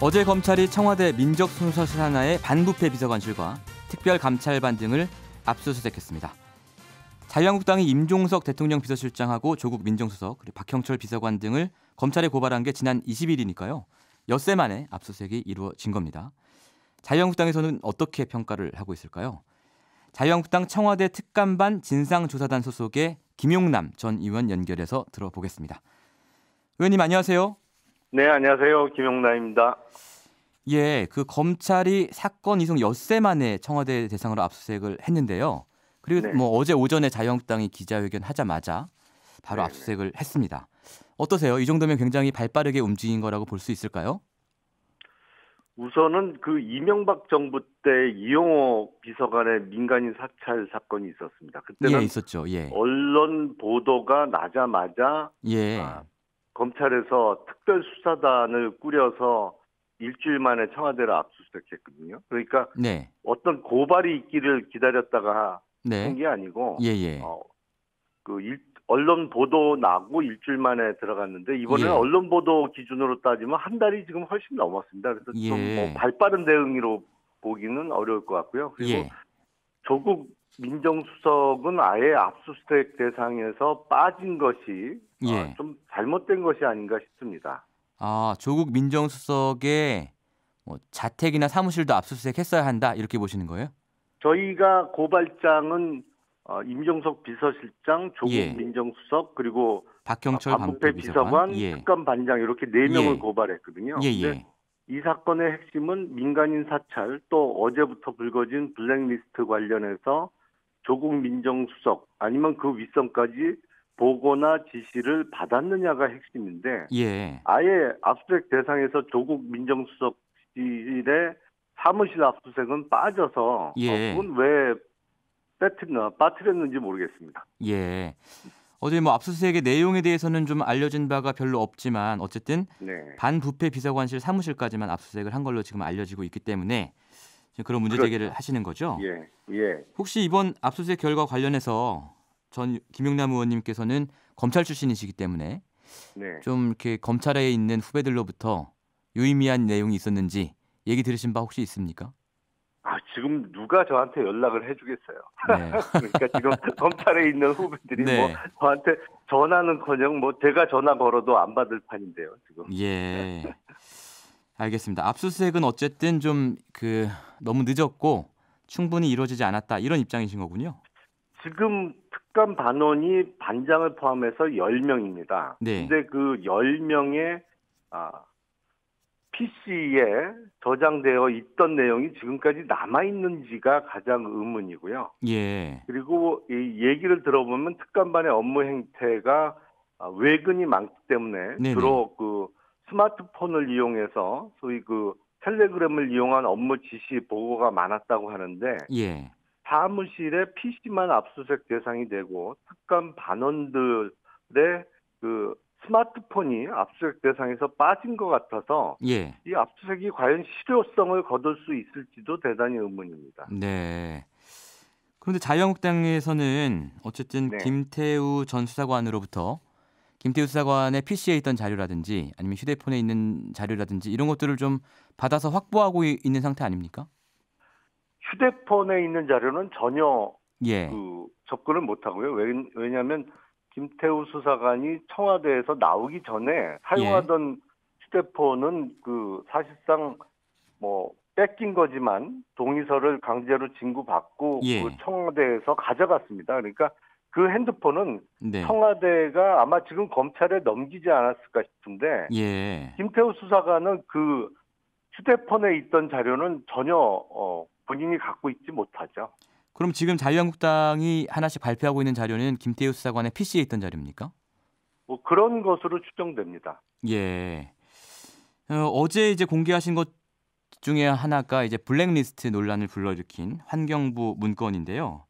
어제 검찰이 청와대 민정수석 산하의 반부패 비서관실과 특별감찰반 등을 압수수색했습니다. 자유한국당이 임종석 대통령 비서실장하고 조국 민정수석 그리고 박형철 비서관 등을 검찰에 고발한 게 지난 20일이니까요. 엿새 만에 압수수색이 이루어진 겁니다. 자유한국당에서는 어떻게 평가를 하고 있을까요? 자유한국당 청와대 특감반 진상조사단 소속의 김용남 전 의원 연결해서 들어보겠습니다. 의원님 안녕하세요. 네, 안녕하세요. 김용남입니다. 예, 그 검찰이 사건 이송 엿새 만에 청와대 대상으로 압수수색을 했는데요. 그리고 네. 어제 오전에 자유한국당이 기자회견 하자마자 바로 압수수색을 했습니다. 어떠세요? 이 정도면 굉장히 발빠르게 움직인 거라고 볼 수 있을까요? 우선은 그 이명박 정부 때 이용호 비서관의 민간인 사찰 사건이 있었습니다. 그때는 있었죠. 예. 언론 보도가 나자마자 예. 검찰에서 특별수사단을 꾸려서 일주일 만에 청와대를 압수수색했거든요. 그러니까 네. 어떤 고발이 있기를 기다렸다가 네. 한 게 아니고 예. 언론 보도 나고 일주일 만에 들어갔는데 이번에는 언론 보도 기준으로 따지면 한 달이 지금 훨씬 넘었습니다. 그래서 좀 발빠른 대응으로 보기는 어려울 것 같고요. 그리고 조국 민정수석은 아예 압수수색 대상에서 빠진 것이 좀 잘못된 것이 아닌가 싶습니다. 아, 조국 민정수석의 자택이나 사무실도 압수수색했어야 한다 이렇게 보시는 거예요? 저희가 고발장은 임종석 비서실장, 조국 민정수석 그리고 박형철 반부패 비서관, 특감반장 이렇게 4명을 고발했거든요. 예. 이 사건의 핵심은 민간인 사찰 또 어제부터 불거진 블랙리스트 관련해서 조국 민정수석 아니면 그 윗선까지 보고나 지시를 받았느냐가 핵심인데 아예 압수수색 대상에서 조국 민정수석실의 사무실 압수수색은 빠져서 그건 왜 빠뜨렸는지 모르겠습니다. 예. 어제 압수수색의 내용에 대해서는 좀 알려진 바가 별로 없지만 어쨌든 반부패 비서관실 사무실까지만 압수수색을 한 걸로 지금 알려지고 있기 때문에 지금 그런 문제 제기를 하시는 거죠? 예. 혹시 이번 압수수색 결과 관련해서 전 김용남 의원님께서는 검찰 출신이시기 때문에 좀 이렇게 검찰에 있는 후배들로부터 유의미한 내용이 있었는지 얘기 들으신 바 혹시 있습니까? 지금 누가 저한테 연락을 해주겠어요. 그러니까 지금 검찰에 있는 후배들이 저한테 전화는커녕 제가 전화 걸어도 안 받을 판인데요. 지금. 예. 알겠습니다. 압수수색은 어쨌든 좀 너무 늦었고 충분히 이루어지지 않았다 이런 입장이신 거군요. 지금 특감 반원이 반장을 포함해서 10명입니다. 근데 그 10명의 PC에 저장되어 있던 내용이 지금까지 남아있는지가 가장 의문이고요. 그리고 이 얘기를 들어보면 특감반의 업무 행태가 외근이 많기 때문에 주로 그 스마트폰을 이용해서 소위 그 텔레그램을 이용한 업무 지시 보고가 많았다고 하는데 사무실에 PC만 압수수색 대상이 되고 특감 반원들의 그 스마트폰이 압수수색 대상에서 빠진 것 같아서 이 압수수색이 과연 실효성을 거둘 수 있을지도 대단히 의문입니다. 네. 그런데 자유한국당에서는 어쨌든 김태우 전 수사관으로부터 김태우 수사관의 PC에 있던 자료라든지 아니면 휴대폰에 있는 자료라든지 이런 것들을 좀 받아서 확보하고 있는 상태 아닙니까? 휴대폰에 있는 자료는 전혀 접근을 못하고요. 왜냐하면 김태우 수사관이 청와대에서 나오기 전에 사용하던 휴대폰은 사실상 뺏긴 거지만 동의서를 강제로 진구받고 그 청와대에서 가져갔습니다. 그러니까 그 핸드폰은 청와대가 아마 지금 검찰에 넘기지 않았을까 싶은데 김태우 수사관은 그 휴대폰에 있던 자료는 전혀 본인이 갖고 있지 못하죠. 그럼 지금 자유한국당이 하나씩 발표하고 있는 자료는 김태우 수사관의 PC에 있던 자료입니까? 그런 것으로 추정됩니다. 어제 이제 공개하신 것 중에 하나가 이제 블랙리스트 논란을 불러일으킨 환경부 문건인데요.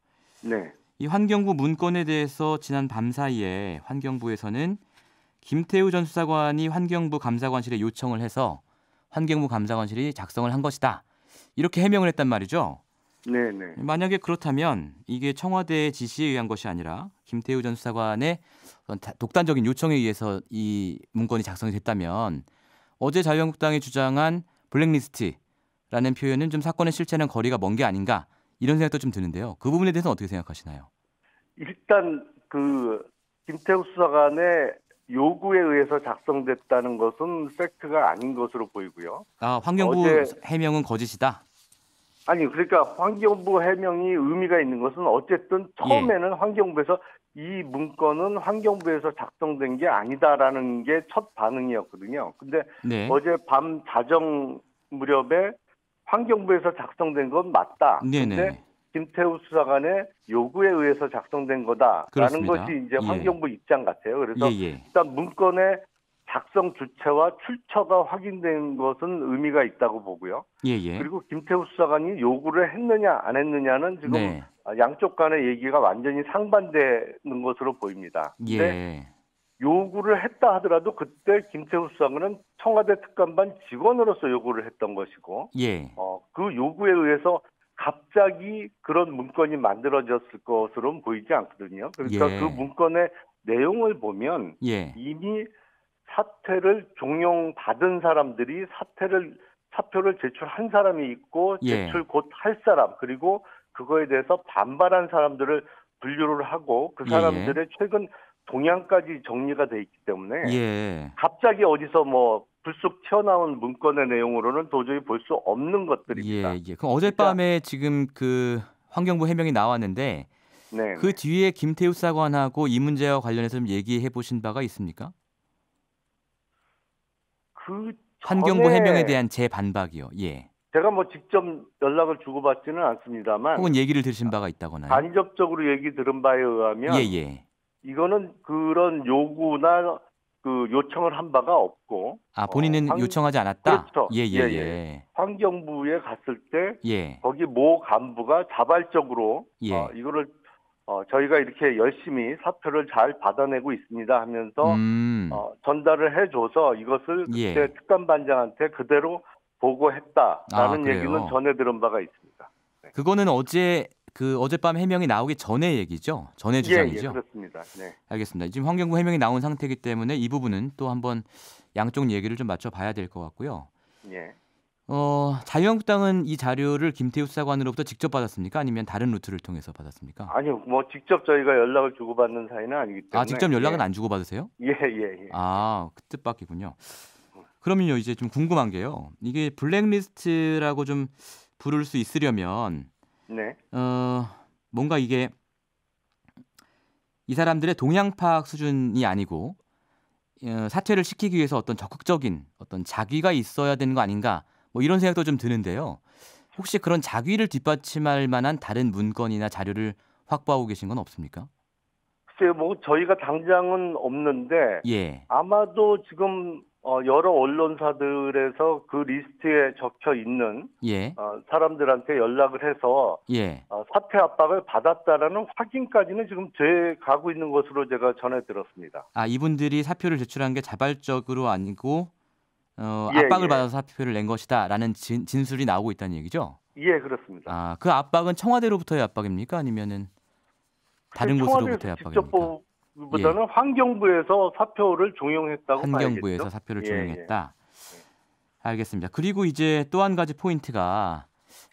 이 환경부 문건에 대해서 지난 밤 사이에 환경부에서는 김태우 전 수사관이 환경부 감사관실에 요청을 해서 환경부 감사관실이 작성을 한 것이다. 이렇게 해명을 했단 말이죠. 만약에 그렇다면 이게 청와대의 지시에 의한 것이 아니라 김태우 전 수사관의 독단적인 요청에 의해서 이 문건이 작성이 됐다면 어제 자유한국당이 주장한 블랙리스트라는 표현은 좀 사건의 실체는 거리가 먼 게 아닌가 이런 생각도 좀 드는데요. 그 부분에 대해서는 어떻게 생각하시나요? 일단 그 김태우 수사관의 요구에 의해서 작성됐다는 것은 팩트가 아닌 것으로 보이고요. 아, 환경부 해명은 거짓이다? 아니, 그러니까 환경부 해명이 의미가 있는 것은 어쨌든 처음에는 환경부에서 이 문건은 환경부에서 작성된 게 아니다라는 게 첫 반응이었거든요. 근데 어제 밤 자정 무렵에 환경부에서 작성된 건 맞다. 근데 김태우 수사관의 요구에 의해서 작성된 거다라는 그렇습니다. 것이 이제 환경부 입장 같아요. 그래서 일단 문건의 작성 주체와 출처가 확인된 것은 의미가 있다고 보고요. 그리고 김태우 수사관이 요구를 했느냐 안 했느냐는 지금 양쪽 간의 얘기가 완전히 상반되는 것으로 보입니다. 근데 요구를 했다 하더라도 그때 김태우 수사관은 청와대 특감반 직원으로서 요구를 했던 것이고 그 요구에 의해서 갑자기 그런 문건이 만들어졌을 것으로는 보이지 않거든요. 그러니까 그 문건의 내용을 보면 이미 사퇴를 종용받은 사람들이 사표를 제출한 사람이 있고 제출 곧 할 사람, 그리고 그거에 대해서 반발한 사람들을 분류를 하고 그 사람들의 최근 동향까지 정리가 돼 있기 때문에 갑자기 어디서 뭐 불쑥 튀어나온 문건의 내용으로는 도저히 볼 수 없는 것들입니다. 그럼 어젯밤에 지금 그 환경부 해명이 나왔는데 그 뒤에 김태우 수사관하고 이 문제와 관련해서 좀 얘기해 보신 바가 있습니까? 환경부 해명에 대한 제 반박이요. 제가 뭐 직접 연락을 주고받지는 않습니다만 혹은 얘기를 들으신 바가 있다거나요? 간접적으로 얘기 들은 바에 의하면 이거는 그런 요구나 그 요청을 한 바가 없고 본인은 요청하지 않았다? 그렇죠. 환경부에 갔을 때 거기 모 간부가 자발적으로 이거를 저희가 이렇게 열심히 사표를 잘 받아내고 있습니다 하면서 전달을 해줘서 이것을 그때 특감반장한테 그대로 보고했다라는 얘기는 전해 들은 바가 있습니다. 그거는 어젯밤 해명이 나오기 전의 얘기죠? 전의 주장이죠? 그렇습니다. 알겠습니다. 지금 환경부 해명이 나온 상태이기 때문에 이 부분은 또 한번 양쪽 얘기를 좀 맞춰봐야 될 것 같고요. 자유한국당은 이 자료를 김태우 수사관으로부터 직접 받았습니까? 아니면 다른 루트를 통해서 받았습니까? 아니요, 뭐 직접 저희가 연락을 주고받는 사이는 아니기 때문에. 직접 연락은 안 주고받으세요? 그 뜻밖이군요. 그러면요, 이제 좀 궁금한 게요. 이게 블랙리스트라고 좀 부를 수 있으려면 뭔가 이게 이 사람들의 동향 파악 수준이 아니고 사퇴를 시키기 위해서 어떤 적극적인 어떤 자귀가 있어야 되는 거 아닌가? 뭐 이런 생각도 좀 드는데요. 혹시 그런 자귀를 뒷받침할 만한 다른 문건이나 자료를 확보하고 계신 건 없습니까? 글쎄요, 뭐 저희가 당장은 없는데 아마도 지금 여러 언론사들에서 그 리스트에 적혀 있는 사람들한테 연락을 해서 사퇴 압박을 받았다라는 확인까지는 지금 돼 가고 있는 것으로 제가 전해 들었습니다. 이분들이 사표를 제출한 게 자발적으로 아니고 압박을 받아서 사표를 낸 것이다라는 진술이 나오고 있다는 얘기죠? 그렇습니다. 그 압박은 청와대로부터의 압박입니까? 아니면은 다른 곳으로부터의 압박입니까? 보다는 환경부에서 사표를 종용했다고 봐야겠죠. 환경부에서 사표를 종용했다. 알겠습니다. 그리고 이제 또 한 가지 포인트가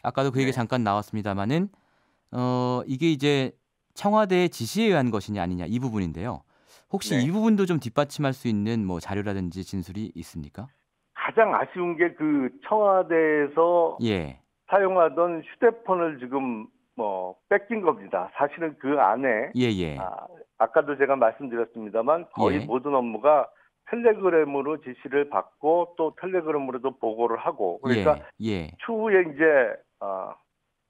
아까도 그 얘기 잠깐 나왔습니다만은 이게 이제 청와대의 지시에 의한 것이냐 아니냐 이 부분인데요. 혹시 이 부분도 좀 뒷받침할 수 있는 뭐 자료라든지 진술이 있습니까? 가장 아쉬운 게 그 청와대에서 사용하던 휴대폰을 지금 뺏긴 겁니다. 사실은 그 안에 아까도 제가 말씀드렸습니다만 거의 모든 업무가 텔레그램으로 지시를 받고 또 텔레그램으로도 보고를 하고 그러니까 추후에 이제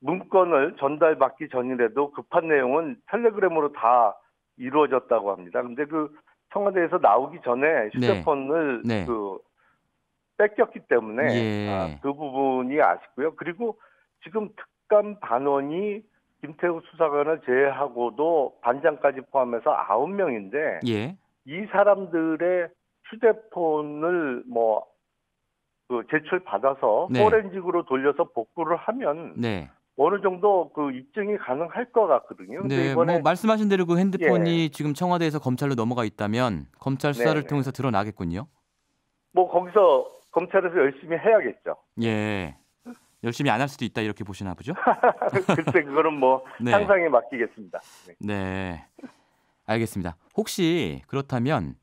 문건을 전달받기 전이라도 급한 내용은 텔레그램으로 다 이루어졌다고 합니다. 근데 그 청와대에서 나오기 전에 휴대폰을 뺏겼기 때문에 그 부분이 아쉽고요. 그리고 지금 특감 반원이 김태우 수사관을 제외하고도 반장까지 포함해서 9명인데 이 사람들의 휴대폰을 제출 받아서 포렌식으로 돌려서 복구를 하면 어느 정도 그 입증이 가능할 것 같거든요. 근데 이번에 뭐 말씀하신 대로 그 핸드폰이 지금 청와대에서 검찰로 넘어가 있다면 검찰 수사를 통해서 드러나겠군요. 뭐 거기서 검찰에서 열심히 해야겠죠. 예. 열심히 안 할 수도 있다 이렇게 보시나 보죠? 글쎄 그거는 뭐 네. 상상에 맡기겠습니다. 네. 네. 알겠습니다. 혹시 그렇다면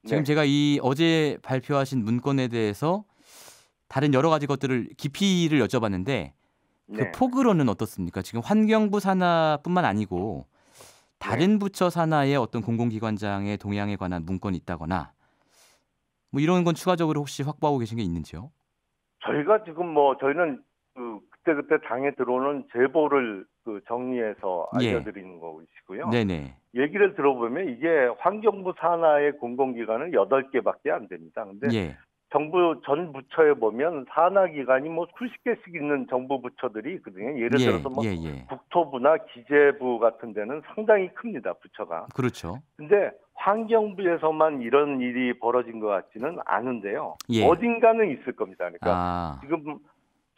지금 제가 이 어제 발표하신 문건에 대해서 다른 여러 가지 것들을 깊이를 여쭤봤는데 그 폭으로는 어떻습니까? 지금 환경부 산하뿐만 아니고 다른 부처 산하의 어떤 공공기관장의 동향에 관한 문건이 있다거나 뭐 이런 건 추가적으로 혹시 확보하고 계신 게 있는지요? 저희가 지금 저희는 그때 당에 들어오는 제보를 정리해서 알려드리는 것이고요. 네네. 얘기를 들어보면 이게 환경부 산하의 공공기관은 8개밖에 안 됩니다. 근데 정부 전 부처에 보면 산하기관이 뭐 수십 개씩 있는 정부 부처들이 있거든요. 예를 들어서 국토부나 기재부 같은 데는 상당히 큽니다. 부처가. 그렇죠. 근데 환경부에서만 이런 일이 벌어진 것 같지는 않은데요. 어딘가는 있을 겁니다. 그러니까 지금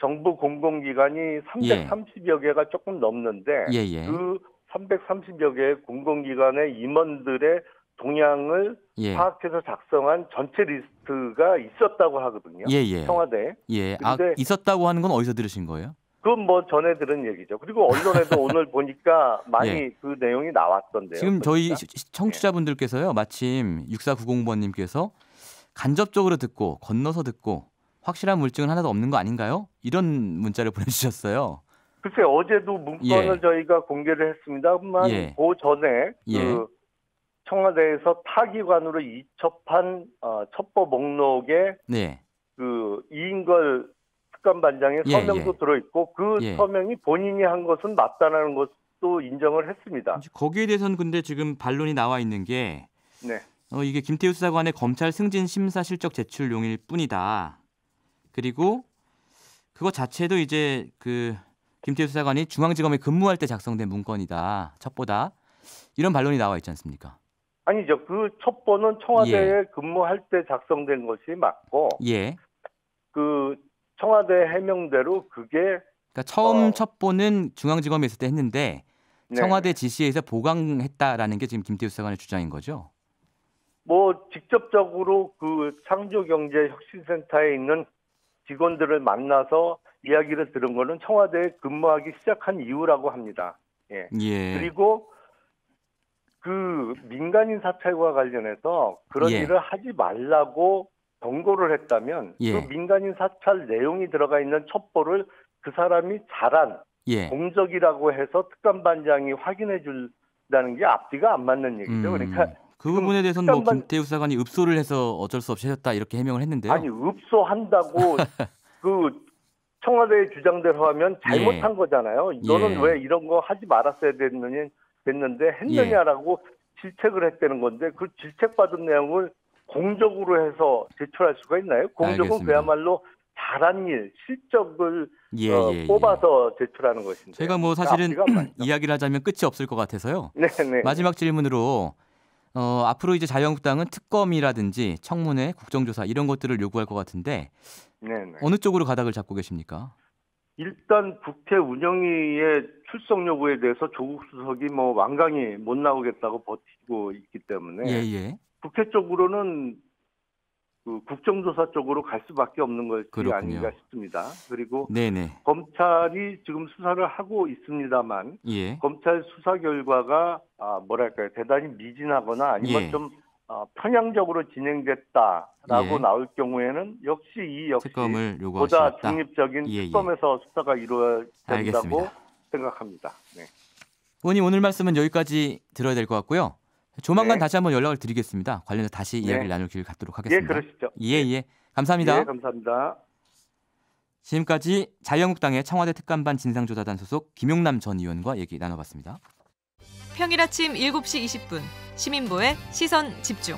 정부 공공기관이 330여 개가 조금 넘는데 그 330여 개의 공공기관의 임원들의 동향을 파악해서 작성한 전체 리스트가 있었다고 하거든요. 청와대에. 있었다고 하는 건 어디서 들으신 거예요? 그건 뭐 전에 들은 얘기죠. 그리고 언론에도 오늘 보니까 많이 그 내용이 나왔던데요. 지금 저희 청취자분들께서요. 마침 6490번님께서 간접적으로 듣고 건너서 듣고 확실한 물증은 하나도 없는 거 아닌가요? 이런 문자를 보내주셨어요. 글쎄 어제도 문건을 저희가 공개를 했습니다만 그 전에 청와대에서 타기관으로 이첩한 첩보 목록에 이인걸 특감반장의 서명도 들어있고 그 서명이 본인이 한 것은 맞다는 것도 인정을 했습니다. 거기에 대해서는 근데 지금 반론이 나와 있는 게 이게 김태우 수사관의 검찰 승진 심사 실적 제출 용일 뿐이다. 그리고 그거 자체도 이제 그 김태우 수사관이 중앙지검에 근무할 때 작성된 문건이다. 첩보다. 이런 반론이 나와 있지 않습니까? 아니죠. 그 첩보는 청와대에 근무할 때 작성된 것이 맞고 그 청와대 해명대로 그게 그러니까 처음 첩보는 중앙지검에 있을 때 했는데 청와대 지시에서 보강했다라는 게 지금 김태우 수사관의 주장인 거죠? 뭐 직접적으로 그 창조경제혁신센터에 있는 직원들을 만나서 이야기를 들은 거는 청와대에 근무하기 시작한 이후라고 합니다. 그리고 그 민간인 사찰과 관련해서 그런 일을 하지 말라고 경고를 했다면 그 민간인 사찰 내용이 들어가 있는 첩보를 그 사람이 잘한 공적이라고 해서 특감반장이 확인해 준다는 게 앞뒤가 안 맞는 얘기죠. 그러니까 그 부분에 대해서는 뭐 김태우 수사관이 읍소를 해서 어쩔 수 없이 했다 이렇게 해명을 했는데요. 아니 읍소한다고 그 청와대의 주장대로 하면 잘못한 거잖아요. 너는 왜 이런 거 하지 말았어야 됐는데 했느냐라고 질책을 했다는 건데 그 질책받은 내용을 공적으로 해서 제출할 수가 있나요? 공적은 그야말로 잘한 일, 실적을 뽑아서 제출하는 것인데. 제가 뭐 사실은 이야기를 하자면 끝이 없을 것 같아서요. 마지막 질문으로 앞으로 이제 자유한국당은 특검이라든지 청문회, 국정조사 이런 것들을 요구할 것 같은데 어느 쪽으로 가닥을 잡고 계십니까? 일단 국회 운영위의 출석 요구에 대해서 조국 수석이 뭐 완강히 못 나오겠다고 버티고 있기 때문에 국회 쪽으로는 그 국정조사 쪽으로 갈 수밖에 없는 것이 아닌가 싶습니다. 그리고 검찰이 지금 수사를 하고 있습니다만 검찰 수사 결과가 뭐랄까요 대단히 미진하거나 아니면 좀 편향적으로 진행됐다라고 나올 경우에는 역시 특검을 보다 중립적인 특검에서 수사가 이루어야 된다고 생각합니다. 의원님 오늘 말씀은 여기까지 들어야 될 것 같고요. 조만간 다시 한번 연락을 드리겠습니다. 관련해서 다시 이야기를 나눌 기회를 갖도록 하겠습니다. 그러시죠. 감사합니다. 감사합니다. 지금까지 자유한국당의 청와대 특감반 진상조사단 소속 김용남 전 의원과 얘기 나눠봤습니다. 평일 아침 7시 20분 시민보의 시선 집중.